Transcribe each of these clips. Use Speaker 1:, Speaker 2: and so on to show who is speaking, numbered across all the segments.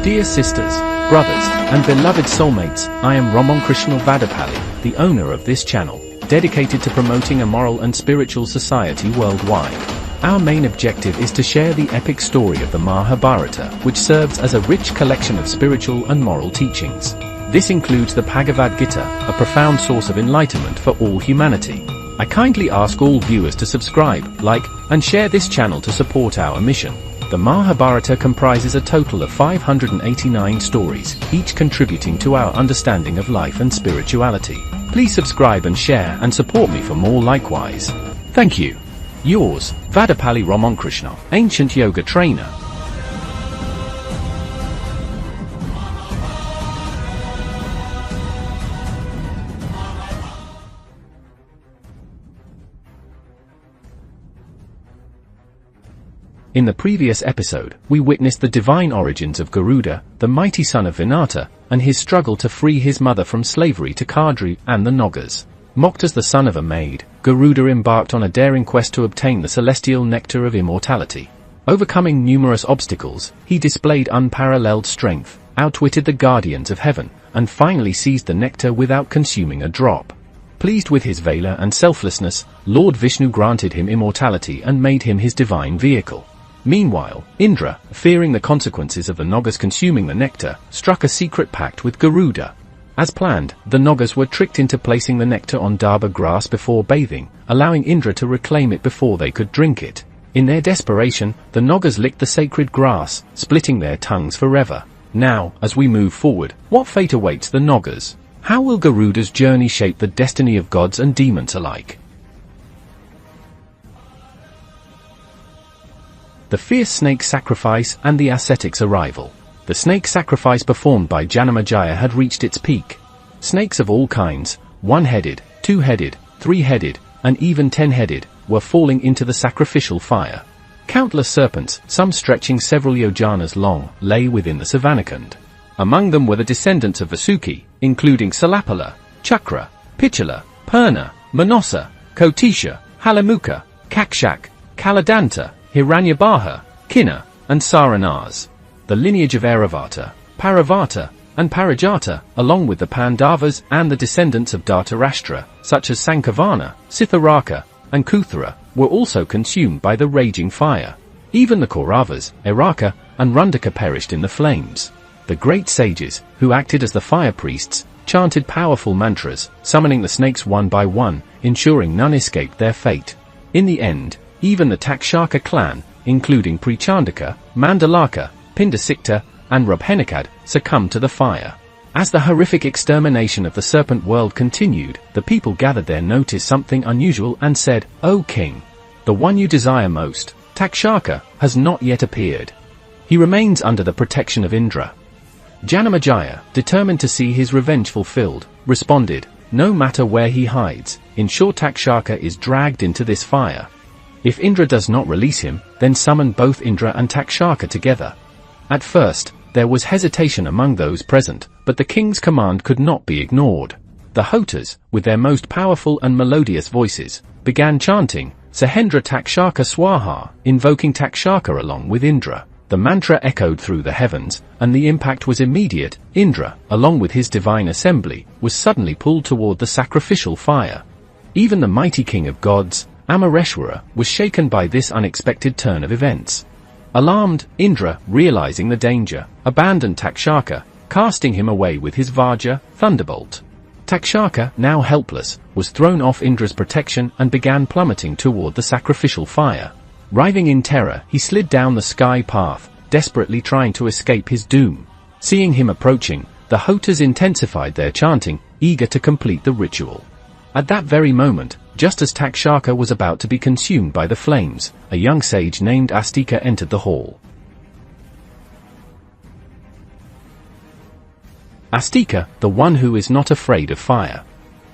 Speaker 1: Dear sisters, brothers, and beloved soulmates, I am Ramon Krishna Vadapalli, the owner of this channel, dedicated to promoting a moral and spiritual society worldwide. Our main objective is to share the epic story of the Mahabharata, which serves as a rich collection of spiritual and moral teachings. This includes the Bhagavad Gita, a profound source of enlightenment for all humanity. I kindly ask all viewers to subscribe, like, and share this channel to support our mission. The Mahabharata comprises a total of 589 stories, each contributing to our understanding of life and spirituality. Please subscribe and share and support me for more likewise. Thank you. Yours, Vadapalli Ramon Krishna, ancient yoga trainer. In the previous episode, we witnessed the divine origins of Garuda, the mighty son of Vinata, and his struggle to free his mother from slavery to Kadri and the Nagas. Mocked as the son of a maid, Garuda embarked on a daring quest to obtain the celestial nectar of immortality. Overcoming numerous obstacles, he displayed unparalleled strength, outwitted the guardians of heaven, and finally seized the nectar without consuming a drop. Pleased with his valor and selflessness, Lord Vishnu granted him immortality and made him his divine vehicle. Meanwhile, Indra, fearing the consequences of the Nagas consuming the nectar, struck a secret pact with Garuda. As planned, the Nagas were tricked into placing the nectar on Daba grass before bathing, allowing Indra to reclaim it before they could drink it. In their desperation, the Nagas licked the sacred grass, splitting their tongues forever. Now, as we move forward, what fate awaits the Nagas? How will Garuda's journey shape the destiny of gods and demons alike? The fierce snake sacrifice and the ascetic's arrival. The snake sacrifice performed by Janamejaya had reached its peak. Snakes of all kinds, one-headed, two-headed, three-headed, and even 10-headed, were falling into the sacrificial fire. Countless serpents, some stretching several yojanas long, lay within the Savanakund. Among them were the descendants of Vasuki, including Salapala, Chakra, Pichala, Purna, Manasa, Kotisha, Halamukha, Kakshak, Kaladanta, Hiranyabhaha, Kinna, and Saranaz. The lineage of Airavata, Paravata, and Parijata, along with the Pandavas and the descendants of Dhartarashtra, such as Sankavana, Sitharaka, and Kuthara, were also consumed by the raging fire. Even the Kauravas, Eraka, and Rundaka perished in the flames. The great sages, who acted as the fire priests, chanted powerful mantras, summoning the snakes one by one, ensuring none escaped their fate. In the end, even the Takshaka clan, including Prichandaka, Mandalaka, Pindasikta, and Rubhenikad, succumbed to the fire. As the horrific extermination of the serpent world continued, the people gathered there noticed something unusual and said, "O king, the one you desire most, Takshaka, has not yet appeared. He remains under the protection of Indra." Janamejaya, determined to see his revenge fulfilled, responded, "No matter where he hides, ensure Takshaka is dragged into this fire. If Indra does not release him, then summon both Indra and Takshaka together." At first, there was hesitation among those present, but the king's command could not be ignored. The Hotas, with their most powerful and melodious voices, began chanting, Sahendra Takshaka Swaha, invoking Takshaka along with Indra. The mantra echoed through the heavens, and the impact was immediate. Indra, along with his divine assembly, was suddenly pulled toward the sacrificial fire. Even the mighty king of gods, Amareshwara, was shaken by this unexpected turn of events. Alarmed, Indra, realizing the danger, abandoned Takshaka, casting him away with his Vajra, thunderbolt. Takshaka, now helpless, was thrown off Indra's protection and began plummeting toward the sacrificial fire. Writhing in terror, he slid down the sky path, desperately trying to escape his doom. Seeing him approaching, the Hotas intensified their chanting, eager to complete the ritual. At that very moment, just as Takshaka was about to be consumed by the flames, a young sage named Astika entered the hall. Astika, the one who is not afraid of fire.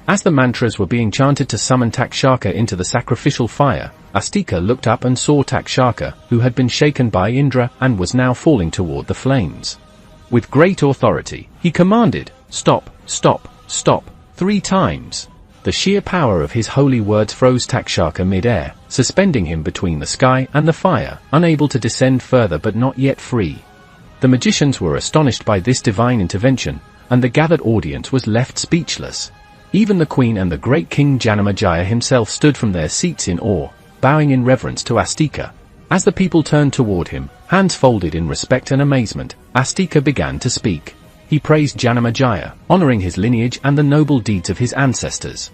Speaker 1: As the mantras were being chanted to summon Takshaka into the sacrificial fire, Astika looked up and saw Takshaka, who had been shaken by Indra and was now falling toward the flames. With great authority, he commanded, "Stop, stop, stop," 3 times. The sheer power of his holy words froze Takshaka mid-air, suspending him between the sky and the fire, unable to descend further but not yet free. The magicians were astonished by this divine intervention, and the gathered audience was left speechless. Even the queen and the great king Janamejaya himself stood from their seats in awe, bowing in reverence to Astika. As the people turned toward him, hands folded in respect and amazement, Astika began to speak. He praised Janamejaya, honoring his lineage and the noble deeds of his ancestors.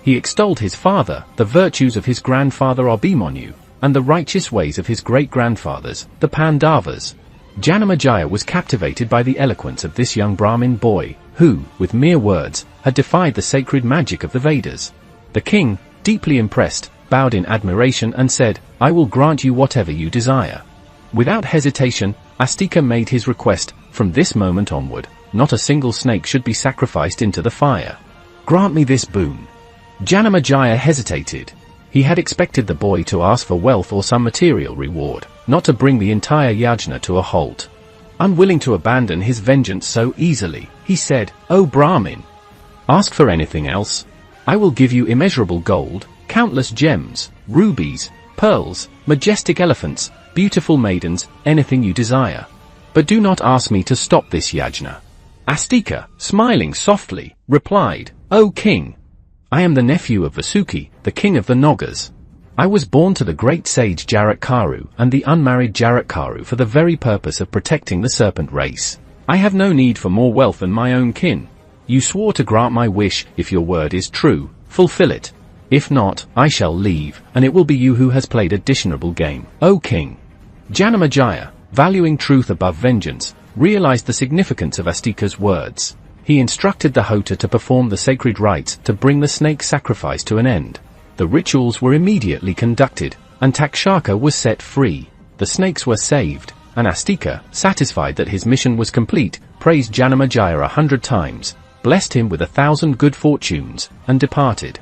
Speaker 1: He extolled his father, the virtues of his grandfather Abhimanyu, and the righteous ways of his great-grandfathers, the Pandavas. Janamejaya was captivated by the eloquence of this young Brahmin boy, who, with mere words, had defied the sacred magic of the Vedas. The king, deeply impressed, bowed in admiration and said, "I will grant you whatever you desire." Without hesitation, Astika made his request. From this moment onward, not a single snake should be sacrificed into the fire. "Grant me this boon." Janamejaya hesitated. He had expected the boy to ask for wealth or some material reward, not to bring the entire yajna to a halt. Unwilling to abandon his vengeance so easily, he said, "O Brahmin, ask for anything else. I will give you immeasurable gold, countless gems, rubies, pearls, majestic elephants, beautiful maidens, anything you desire. But do not ask me to stop this yajna." Astika, smiling softly, replied, "O king, I am the nephew of Vasuki, the king of the Nagas. I was born to the great sage Jaratkaru and the unmarried Jaratkaru for the very purpose of protecting the serpent race. I have no need for more wealth than my own kin. You swore to grant my wish. If your word is true, fulfill it. If not, I shall leave, and it will be you who has played a dishonorable game, O king." Janamejaya, valuing truth above vengeance, realized the significance of Astika's words. He instructed the Hota to perform the sacred rites to bring the snake sacrifice to an end. The rituals were immediately conducted, and Takshaka was set free. The snakes were saved, and Astika, satisfied that his mission was complete, praised Janamejaya 100 times, blessed him with 1,000 good fortunes, and departed.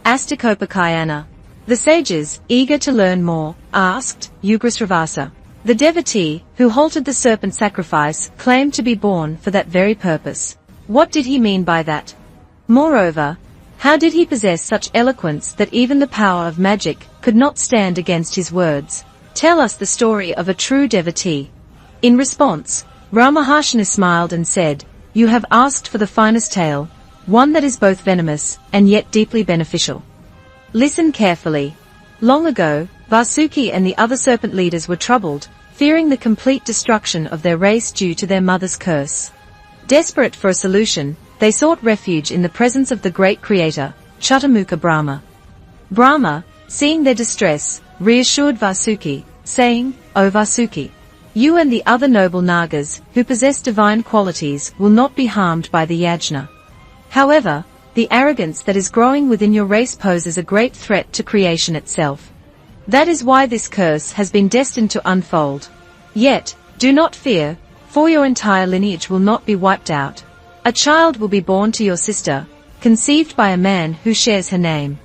Speaker 2: Astikopakayana. The sages, eager to learn more, asked Ugrasravasa. The devotee, who halted the serpent sacrifice, claimed to be born for that very purpose. What did he mean by that? Moreover, how did he possess such eloquence that even the power of magic could not stand against his words? Tell us the story of a true devotee. In response, Ramaharshana smiled and said, "You have asked for the finest tale, one that is both venomous and yet deeply beneficial. Listen carefully. Long ago, Vasuki and the other serpent leaders were troubled, fearing the complete destruction of their race due to their mother's curse. Desperate for a solution, they sought refuge in the presence of the great creator, Chaturmukha Brahma. Brahma, seeing their distress, reassured Vasuki, saying, "O Vasuki, you and the other noble Nagas, who possess divine qualities, will not be harmed by the yajna. However, the arrogance that is growing within your race poses a great threat to creation itself. That is why this curse has been destined to unfold. Yet, do not fear, for your entire lineage will not be wiped out. A child will be born to your sister, conceived by a man who shares her name.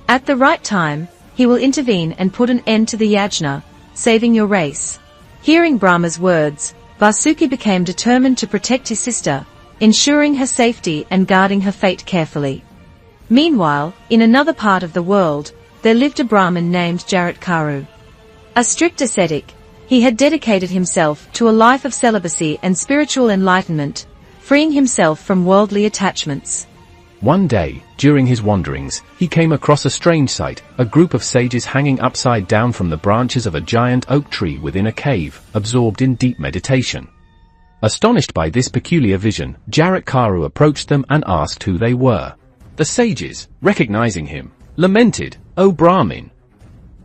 Speaker 2: At the right time, he will intervene and put an end to the yajna, saving your race." Hearing Brahma's words, Vasuki became determined to protect his sister, ensuring her safety and guarding her fate carefully. Meanwhile, in another part of the world, there lived a Brahmin named Jaratkaru. A strict ascetic, he had dedicated himself to a life of celibacy and spiritual enlightenment, freeing himself from worldly attachments.
Speaker 1: One day, during his wanderings, he came across a strange sight, a group of sages hanging upside down from the branches of a giant oak tree within a cave, absorbed in deep meditation. Astonished by this peculiar vision, Jaratkaru approached them and asked who they were. The sages, recognizing him, lamented, "O Brahmin,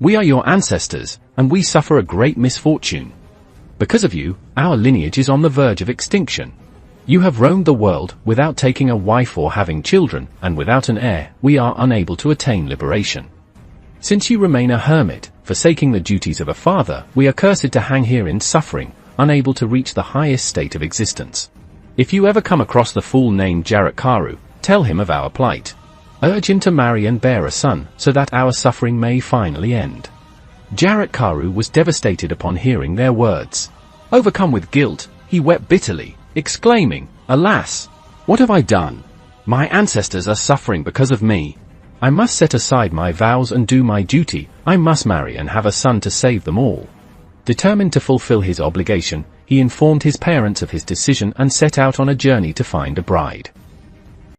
Speaker 1: we are your ancestors, and we suffer a great misfortune. Because of you, our lineage is on the verge of extinction. You have roamed the world without taking a wife or having children, and without an heir, we are unable to attain liberation. Since you remain a hermit, forsaking the duties of a father, we are cursed to hang here in suffering, unable to reach the highest state of existence. If you ever come across the fool named Jaratkaru, tell him of our plight. Urge him to marry and bear a son, so that our suffering may finally end." Jaratkaru was devastated upon hearing their words. Overcome with guilt, he wept bitterly, exclaiming, "Alas! What have I done? My ancestors are suffering because of me. I must set aside my vows and do my duty. I must marry and have a son to save them all. Determined to fulfill his obligation, he informed his parents of his decision and set out on a journey to find a bride.